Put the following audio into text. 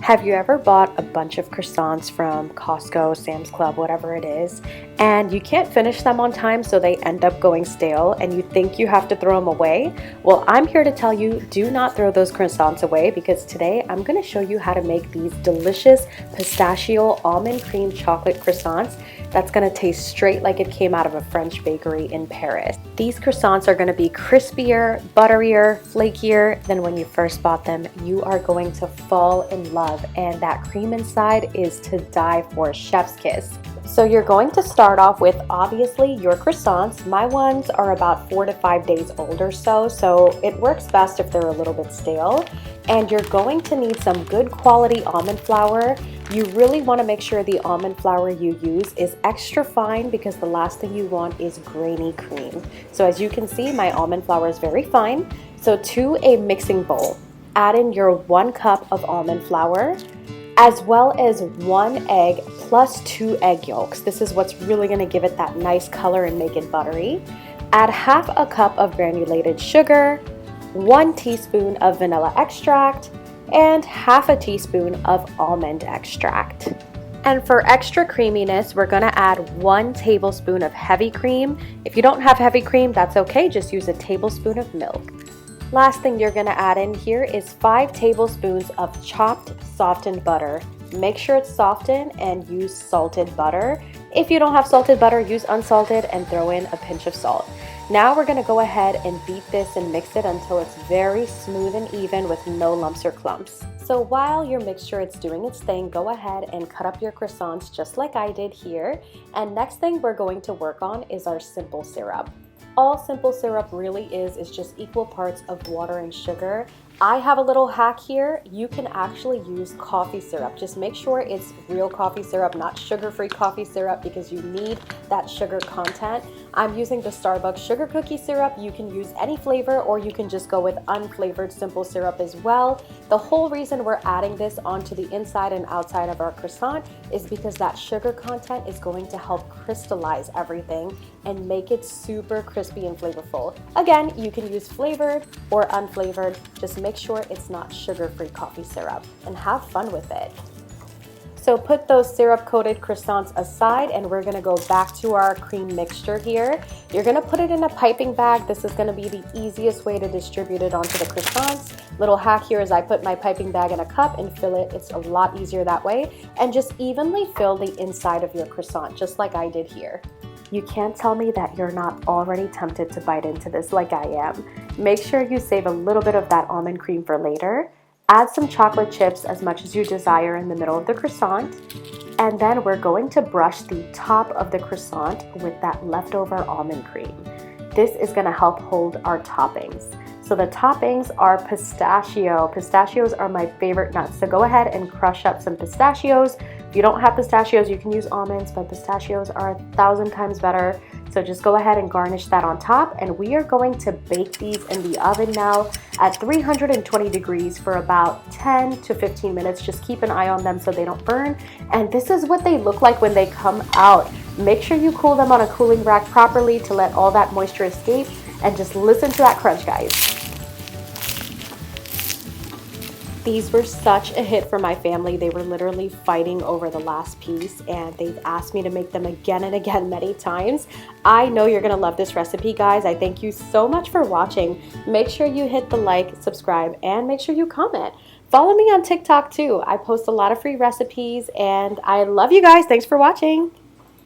Have you ever bought a bunch of croissants from Costco, Sam's Club, whatever it is, and you can't finish them on time, so they end up going stale and you think you have to throw them away? Well, I'm here to tell you, do not throw those croissants away, because today I'm going to show you how to make these delicious pistachio almond cream chocolate croissants that's going to taste straight like it came out of a French bakery in Paris. These croissants are going to be crispier, butterier, flakier than when you first bought them. You are going to fall in love, and that cream inside is to die for, chef's kiss. So you're going to start off with obviously your croissants. My ones are about 4 to 5 days old or so it works best if they're a little bit stale. And you're going to need some good quality almond flour. You really want to make sure the almond flour you use is extra fine, because the last thing you want is grainy cream. So as you can see, my almond flour is very fine. So to a mixing bowl, add in your 1 cup of almond flour, as well as 1 egg plus 2 egg yolks. This is what's really going to give it that nice color and make it buttery. Add half a cup of granulated sugar, 1 teaspoon of vanilla extract, and half a teaspoon of almond extract. And for extra creaminess, we're going to add 1 tablespoon of heavy cream. If you don't have heavy cream, that's okay, just use a tablespoon of milk. Last thing you're going to add in here is 5 tablespoons of chopped softened butter. Make sure it's softened and use salted butter. If you don't have salted butter, use unsalted and throw in a pinch of salt. Now we're going to go ahead and beat this and mix it until it's very smooth and even with no lumps or clumps. So while your mixture is doing its thing, go ahead and cut up your croissants just like I did here. And next thing we're going to work on is our simple syrup. All simple syrup really is just equal parts of water and sugar. I have a little hack here. You can actually use coffee syrup. Just make sure it's real coffee syrup, not sugar-free coffee syrup, because you need that sugar content. I'm using the Starbucks sugar cookie syrup. You can use any flavor, or you can just go with unflavored simple syrup as well. The whole reason we're adding this onto the inside and outside of our croissant is because that sugar content is going to help crystallize everything and make it super crispy and flavorful. Again, you can use flavored or unflavored. Just make sure it's not sugar-free coffee syrup, and have fun with it. So put those syrup-coated croissants aside, and we're gonna go back to our cream mixture here. You're gonna put it in a piping bag. This is gonna be the easiest way to distribute it onto the croissants. Little hack here is I put my piping bag in a cup and fill it. It's a lot easier that way. And just evenly fill the inside of your croissant, just like I did here. You can't tell me that you're not already tempted to bite into this like I am. Make sure you save a little bit of that almond cream for later. Add some chocolate chips, as much as you desire, in the middle of the croissant. And then we're going to brush the top of the croissant with that leftover almond cream. This is going to help hold our toppings. So the toppings are pistachio. Pistachios are my favorite nuts. So go ahead and crush up some pistachios. If you don't have pistachios, you can use almonds, but pistachios are 1,000 times better. So just go ahead and garnish that on top, and we are going to bake these in the oven now at 320 degrees for about 10 to 15 minutes. Just keep an eye on them so they don't burn. And this is what they look like when they come out. Make sure you cool them on a cooling rack properly to let all that moisture escape, and just listen to that crunch, guys. These were such a hit for my family. They were literally fighting over the last piece, and they've asked me to make them again and again many times. I know you're gonna love this recipe, guys. I thank you so much for watching. Make sure you hit the like, subscribe, and make sure you comment. Follow me on TikTok too. I post a lot of free recipes, and I love you guys. Thanks for watching.